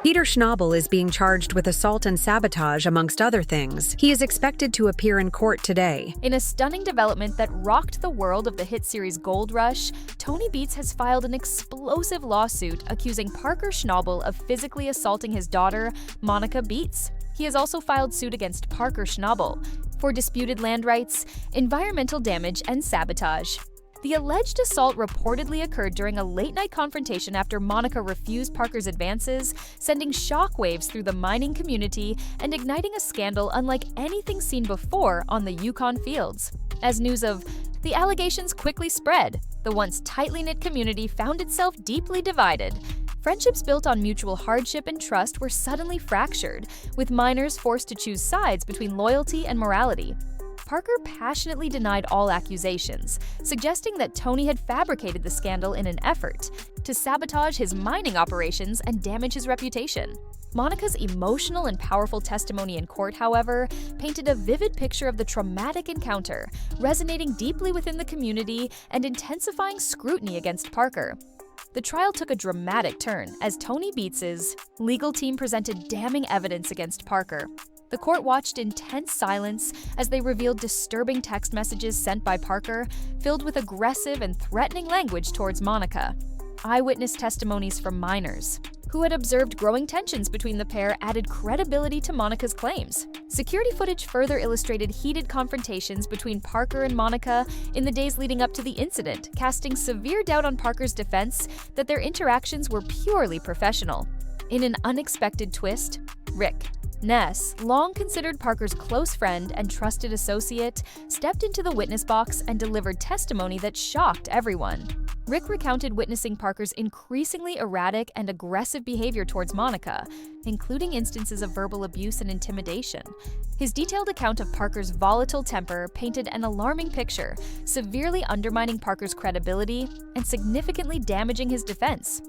Peter Schnabel is being charged with assault and sabotage, amongst other things. He is expected to appear in court today. In a stunning development that rocked the world of the hit series Gold Rush, Tony Beets has filed an explosive lawsuit accusing Parker Schnabel of physically assaulting his daughter, Monica Beets. He has also filed suit against Parker Schnabel for disputed land rights, environmental damage, and sabotage. The alleged assault reportedly occurred during a late-night confrontation after Monica refused Parker's advances, sending shockwaves through the mining community and igniting a scandal unlike anything seen before on the Yukon fields. As news of the allegations quickly spread, the once tightly knit community found itself deeply divided. Friendships built on mutual hardship and trust were suddenly fractured, with miners forced to choose sides between loyalty and morality. Parker passionately denied all accusations, suggesting that Tony had fabricated the scandal in an effort to sabotage his mining operations and damage his reputation. Monica's emotional and powerful testimony in court, however, painted a vivid picture of the traumatic encounter, resonating deeply within the community and intensifying scrutiny against Parker. The trial took a dramatic turn as Tony Beets' legal team presented damning evidence against Parker. The court watched in tense silence as they revealed disturbing text messages sent by Parker, filled with aggressive and threatening language towards Monica. Eyewitness testimonies from miners who had observed growing tensions between the pair added credibility to Monica's claims. Security footage further illustrated heated confrontations between Parker and Monica in the days leading up to the incident, casting severe doubt on Parker's defense that their interactions were purely professional. In an unexpected twist, Rick Ness, long considered Parker's close friend and trusted associate, stepped into the witness box and delivered testimony that shocked everyone. Rick recounted witnessing Parker's increasingly erratic and aggressive behavior towards Monica, including instances of verbal abuse and intimidation. His detailed account of Parker's volatile temper painted an alarming picture, severely undermining Parker's credibility and significantly damaging his defense.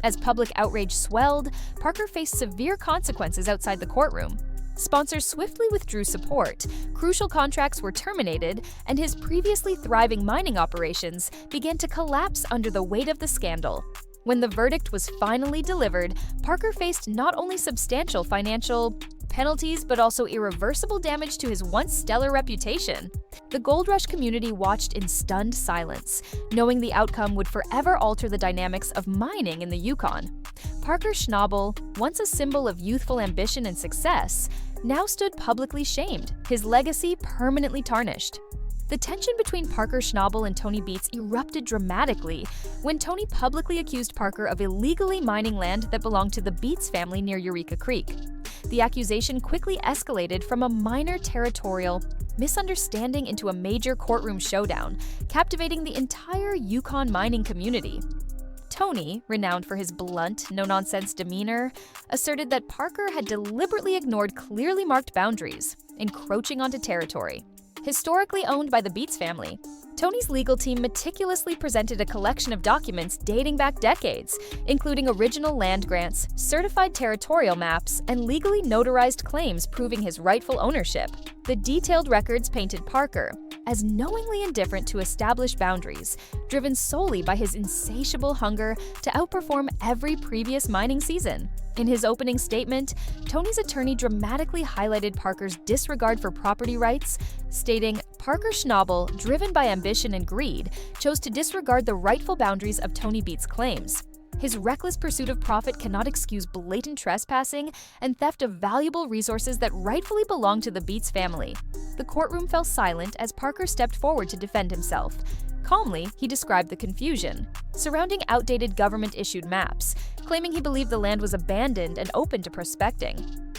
As public outrage swelled, Parker faced severe consequences outside the courtroom. Sponsors swiftly withdrew support, crucial contracts were terminated, and his previously thriving mining operations began to collapse under the weight of the scandal. When the verdict was finally delivered, Parker faced not only substantial financial penalties but also irreversible damage to his once stellar reputation. The Gold Rush community watched in stunned silence, knowing the outcome would forever alter the dynamics of mining in the Yukon. Parker Schnabel, once a symbol of youthful ambition and success, now stood publicly shamed, his legacy permanently tarnished. The tension between Parker Schnabel and Tony Beets erupted dramatically when Tony publicly accused Parker of illegally mining land that belonged to the Beets family near Eureka Creek. The accusation quickly escalated from a minor territorial misunderstanding into a major courtroom showdown, captivating the entire Yukon mining community. Tony, renowned for his blunt, no-nonsense demeanor, asserted that Parker had deliberately ignored clearly marked boundaries, encroaching onto territory historically owned by the Beets family. Tony's legal team meticulously presented a collection of documents dating back decades, including original land grants, certified territorial maps, and legally notarized claims proving his rightful ownership. The detailed records painted Parker as knowingly indifferent to established boundaries, driven solely by his insatiable hunger to outperform every previous mining season. In his opening statement, Tony's attorney dramatically highlighted Parker's disregard for property rights, stating, "Parker Schnabel, driven by ambition and greed, chose to disregard the rightful boundaries of Tony Beets' claims. His reckless pursuit of profit cannot excuse blatant trespassing and theft of valuable resources that rightfully belong to the Beets family." The courtroom fell silent as Parker stepped forward to defend himself. Calmly, he described the confusion surrounding outdated government-issued maps, claiming he believed the land was abandoned and open to prospecting.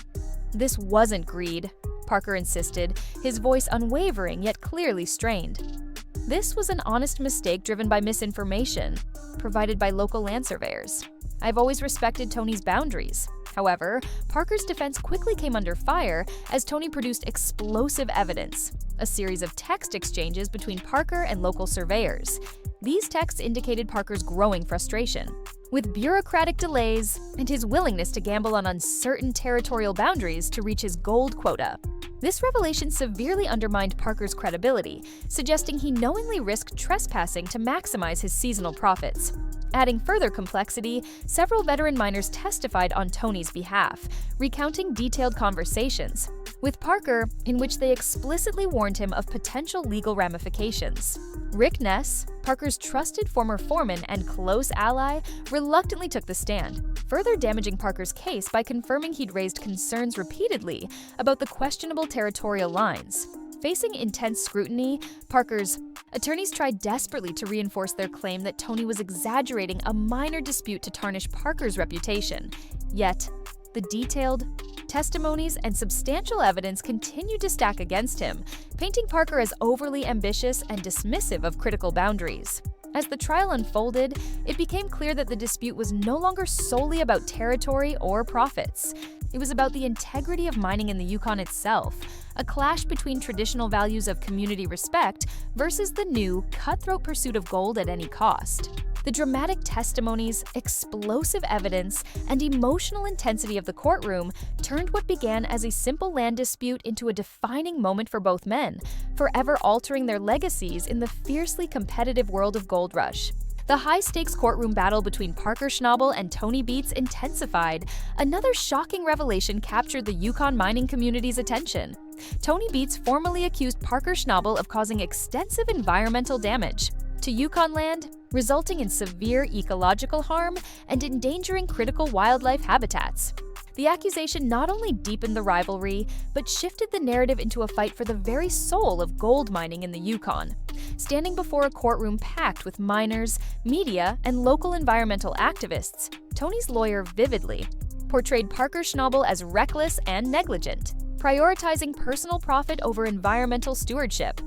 "This wasn't greed," Parker insisted, his voice unwavering yet clearly strained. "This was an honest mistake driven by misinformation provided by local land surveyors. I've always respected Tony's boundaries." However, Parker's defense quickly came under fire as Tony produced explosive evidence, a series of text exchanges between Parker and local surveyors. These texts indicated Parker's growing frustration with bureaucratic delays and his willingness to gamble on uncertain territorial boundaries to reach his gold quota. This revelation severely undermined Parker's credibility, suggesting he knowingly risked trespassing to maximize his seasonal profits. Adding further complexity, several veteran miners testified on Tony's behalf, recounting detailed conversations with Parker in which they explicitly warned him of potential legal ramifications. Rick Ness, Parker's trusted former foreman and close ally, reluctantly took the stand, further damaging Parker's case by confirming he'd raised concerns repeatedly about the questionable territorial lines. Facing intense scrutiny, Parker's attorneys tried desperately to reinforce their claim that Tony was exaggerating a minor dispute to tarnish Parker's reputation. Yet, the detailed testimonies and substantial evidence continued to stack against him, painting Parker as overly ambitious and dismissive of critical boundaries. As the trial unfolded, it became clear that the dispute was no longer solely about territory or profits. It was about the integrity of mining in the Yukon itself, a clash between traditional values of community respect versus the new, cutthroat pursuit of gold at any cost. The dramatic testimonies, explosive evidence, and emotional intensity of the courtroom turned what began as a simple land dispute into a defining moment for both men, forever altering their legacies in the fiercely competitive world of Gold Rush. The high-stakes courtroom battle between Parker Schnabel and Tony Beets intensified. Another shocking revelation captured the Yukon mining community's attention. Tony Beets formally accused Parker Schnabel of causing extensive environmental damage to Yukon land, resulting in severe ecological harm and endangering critical wildlife habitats. The accusation not only deepened the rivalry, but shifted the narrative into a fight for the very soul of gold mining in the Yukon. Standing before a courtroom packed with miners, media, and local environmental activists, Tony's lawyer vividly portrayed Parker Schnabel as reckless and negligent, prioritizing personal profit over environmental stewardship.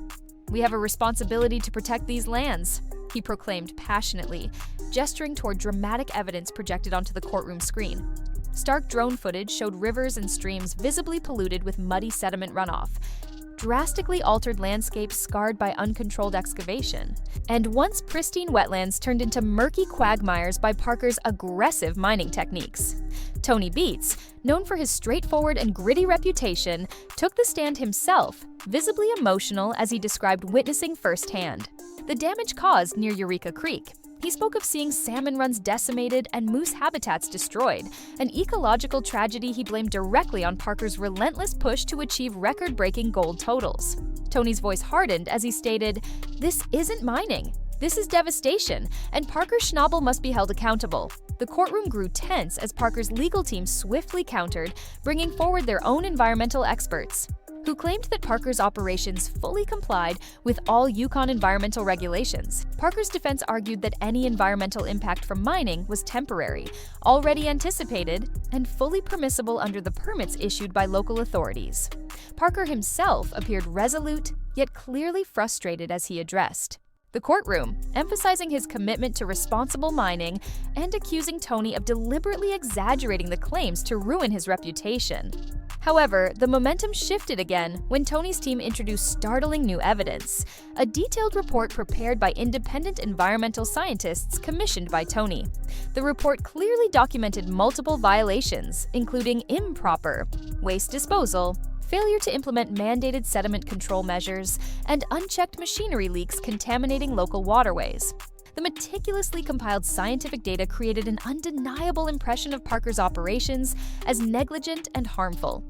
"We have a responsibility to protect these lands," he proclaimed passionately, gesturing toward dramatic evidence projected onto the courtroom screen. Stark drone footage showed rivers and streams visibly polluted with muddy sediment runoff, drastically altered landscapes scarred by uncontrolled excavation, and once pristine wetlands turned into murky quagmires by Parker's aggressive mining techniques. Tony Beets, known for his straightforward and gritty reputation, took the stand himself, visibly emotional as he described witnessing firsthand the damage caused near Eureka Creek. He spoke of seeing salmon runs decimated and moose habitats destroyed, an ecological tragedy he blamed directly on Parker's relentless push to achieve record-breaking gold totals. Tony's voice hardened as he stated, "This isn't mining. This is devastation, and Parker Schnabel must be held accountable." The courtroom grew tense as Parker's legal team swiftly countered, bringing forward their own environmental experts, who claimed that Parker's operations fully complied with all Yukon environmental regulations. Parker's defense argued that any environmental impact from mining was temporary, already anticipated, and fully permissible under the permits issued by local authorities. Parker himself appeared resolute, yet clearly frustrated as he addressed the courtroom, emphasizing his commitment to responsible mining and accusing Tony of deliberately exaggerating the claims to ruin his reputation. However, the momentum shifted again when Tony's team introduced startling new evidence, a detailed report prepared by independent environmental scientists commissioned by Tony. The report clearly documented multiple violations, including improper waste disposal, failure to implement mandated sediment control measures, and unchecked machinery leaks contaminating local waterways. The meticulously compiled scientific data created an undeniable impression of Parker's operations as negligent and harmful.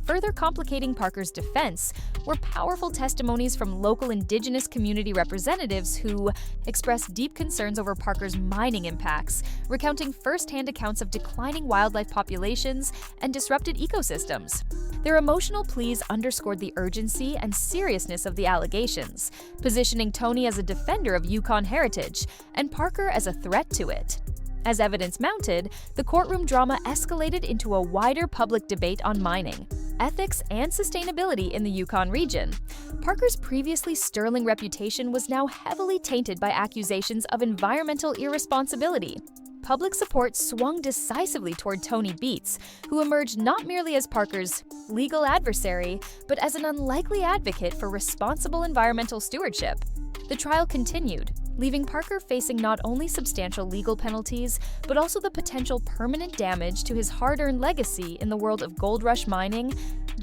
Further complicating Parker's defense were powerful testimonies from local Indigenous community representatives who expressed deep concerns over Parker's mining impacts, recounting first-hand accounts of declining wildlife populations and disrupted ecosystems. Their emotional pleas underscored the urgency and seriousness of the allegations, positioning Tony as a defender of Yukon heritage and Parker as a threat to it. As evidence mounted, the courtroom drama escalated into a wider public debate on mining, ethics, and sustainability in the Yukon region. Parker's previously sterling reputation was now heavily tainted by accusations of environmental irresponsibility. Public support swung decisively toward Tony Beets, who emerged not merely as Parker's legal adversary, but as an unlikely advocate for responsible environmental stewardship. The trial continued, leaving Parker facing not only substantial legal penalties, but also the potential permanent damage to his hard-earned legacy in the world of gold rush mining.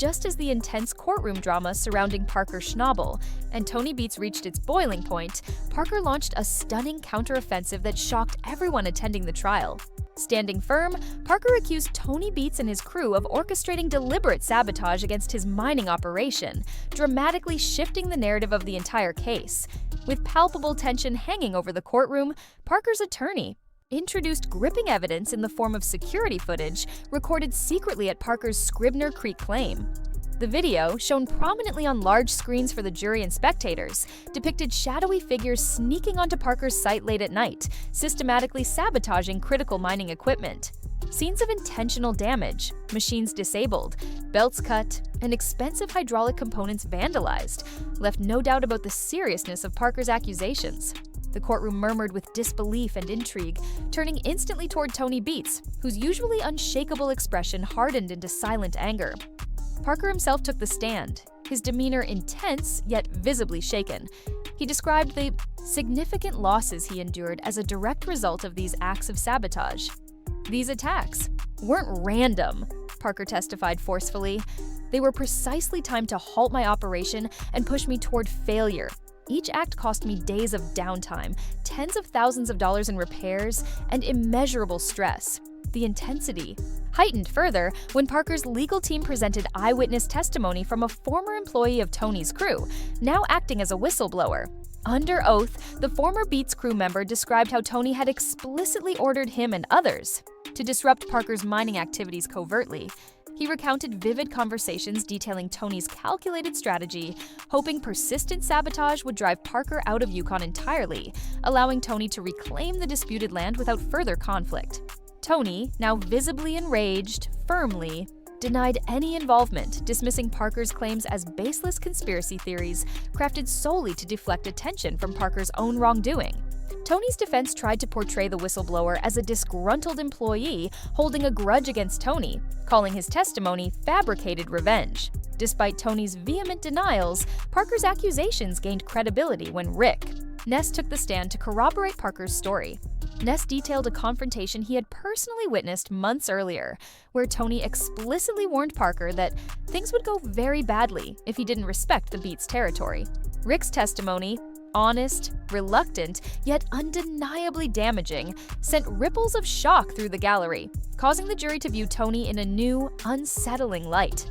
Just as the intense courtroom drama surrounding Parker Schnabel and Tony Beets reached its boiling point, Parker launched a stunning counteroffensive that shocked everyone attending the trial. Standing firm, Parker accused Tony Beets and his crew of orchestrating deliberate sabotage against his mining operation, dramatically shifting the narrative of the entire case. With palpable tension hanging over the courtroom, Parker's attorney introduced gripping evidence in the form of security footage recorded secretly at Parker's Scribner Creek claim. The video, shown prominently on large screens for the jury and spectators, depicted shadowy figures sneaking onto Parker's site late at night, systematically sabotaging critical mining equipment. Scenes of intentional damage, machines disabled, belts cut, and expensive hydraulic components vandalized left no doubt about the seriousness of Parker's accusations. The courtroom murmured with disbelief and intrigue, turning instantly toward Tony Beets, whose usually unshakable expression hardened into silent anger. Parker himself took the stand, his demeanor intense yet visibly shaken. He described the significant losses he endured as a direct result of these acts of sabotage. These attacks weren't random, Parker testified forcefully. They were precisely timed to halt my operation and push me toward failure. Each act cost me days of downtime, tens of thousands of dollars in repairs, and immeasurable stress. The intensity heightened further when Parker's legal team presented eyewitness testimony from a former employee of Tony's crew, now acting as a whistleblower. Under oath, the former Beets crew member described how Tony had explicitly ordered him and others to disrupt Parker's mining activities covertly. He recounted vivid conversations detailing Tony's calculated strategy, hoping persistent sabotage would drive Parker out of Yukon entirely, allowing Tony to reclaim the disputed land without further conflict. Tony, now visibly enraged, firmly denied any involvement, dismissing Parker's claims as baseless conspiracy theories crafted solely to deflect attention from Parker's own wrongdoing. Tony's defense tried to portray the whistleblower as a disgruntled employee holding a grudge against Tony, calling his testimony fabricated revenge. Despite Tony's vehement denials, Parker's accusations gained credibility when Rick Ness took the stand to corroborate Parker's story. Ness detailed a confrontation he had personally witnessed months earlier, where Tony explicitly warned Parker that things would go very badly if he didn't respect the Beets territory. Rick's testimony, honest, reluctant, yet undeniably damaging, sent ripples of shock through the gallery, causing the jury to view Tony in a new, unsettling light.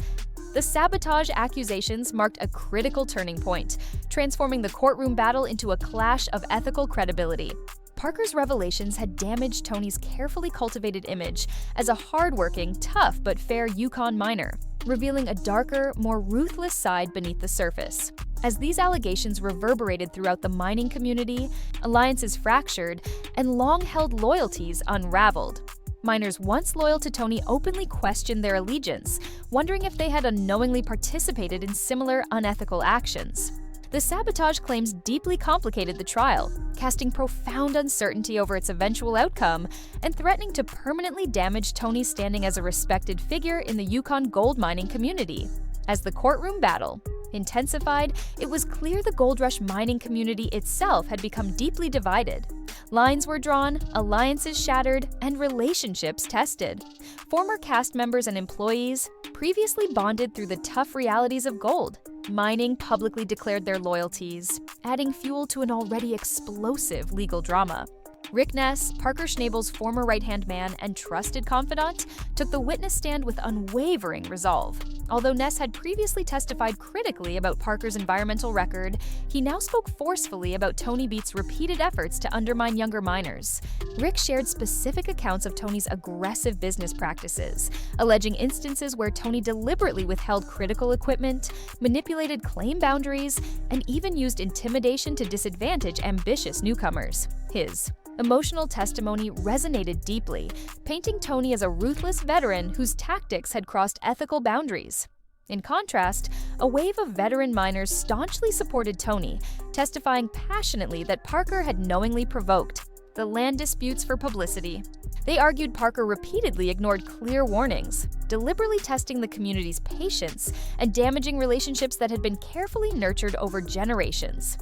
The sabotage accusations marked a critical turning point, transforming the courtroom battle into a clash of ethical credibility. Parker's revelations had damaged Tony's carefully cultivated image as a hardworking, tough but fair Yukon miner, revealing a darker, more ruthless side beneath the surface. As these allegations reverberated throughout the mining community, alliances fractured, and long-held loyalties unraveled. Miners once loyal to Tony openly questioned their allegiance, wondering if they had unknowingly participated in similar unethical actions. The sabotage claims deeply complicated the trial, casting profound uncertainty over its eventual outcome and threatening to permanently damage Tony's standing as a respected figure in the Yukon gold mining community. As the courtroom battle intensified, it was clear the gold rush mining community itself had become deeply divided. Lines were drawn, alliances shattered, and relationships tested. Former cast members and employees, previously bonded through the tough realities of gold, mining publicly declared their loyalties, adding fuel to an already explosive legal drama. Rick Ness, Parker Schnabel's former right-hand man and trusted confidant, took the witness stand with unwavering resolve. Although Ness had previously testified critically about Parker's environmental record, he now spoke forcefully about Tony Beets' repeated efforts to undermine younger miners. Rick shared specific accounts of Tony's aggressive business practices, alleging instances where Tony deliberately withheld critical equipment, manipulated claim boundaries, and even used intimidation to disadvantage ambitious newcomers. His emotional testimony resonated deeply, painting Tony as a ruthless veteran whose tactics had crossed ethical boundaries. In contrast, a wave of veteran miners staunchly supported Tony, testifying passionately that Parker had knowingly provoked the land disputes for publicity. They argued Parker repeatedly ignored clear warnings, deliberately testing the community's patience and damaging relationships that had been carefully nurtured over generations.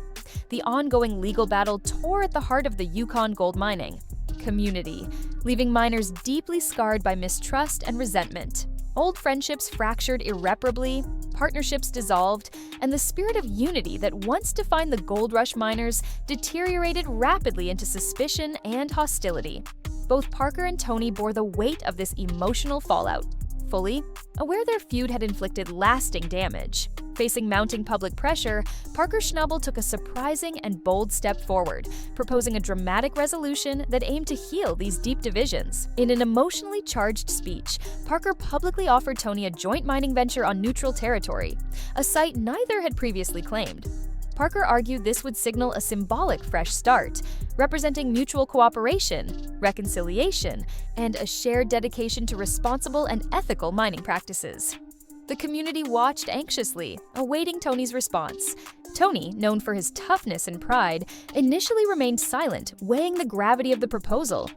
The ongoing legal battle tore at the heart of the Yukon gold mining community, leaving miners deeply scarred by mistrust and resentment. Old friendships fractured irreparably, partnerships dissolved, and the spirit of unity that once defined the gold rush miners deteriorated rapidly into suspicion and hostility. Both Parker and Tony bore the weight of this emotional fallout, fully aware their feud had inflicted lasting damage. Facing mounting public pressure, Parker Schnabel took a surprising and bold step forward, proposing a dramatic resolution that aimed to heal these deep divisions. In an emotionally charged speech, Parker publicly offered Tony a joint mining venture on neutral territory, a site neither had previously claimed. Parker argued this would signal a symbolic fresh start, representing mutual cooperation, reconciliation, and a shared dedication to responsible and ethical mining practices. The community watched anxiously, awaiting Tony's response. Tony, known for his toughness and pride, initially remained silent, weighing the gravity of the proposal.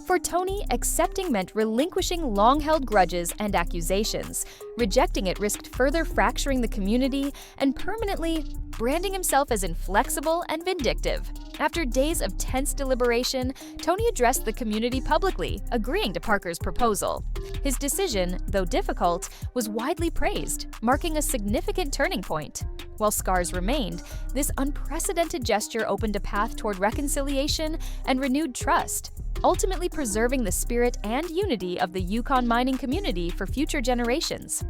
For Tony, accepting meant relinquishing long-held grudges and accusations. Rejecting it risked further fracturing the community and permanently branding himself as inflexible and vindictive. After days of tense deliberation, Tony addressed the community publicly, agreeing to Parker's proposal. His decision, though difficult, was widely praised, marking a significant turning point. While scars remained, this unprecedented gesture opened a path toward reconciliation and renewed trust, ultimately preserving the spirit and unity of the Yukon mining community for future generations.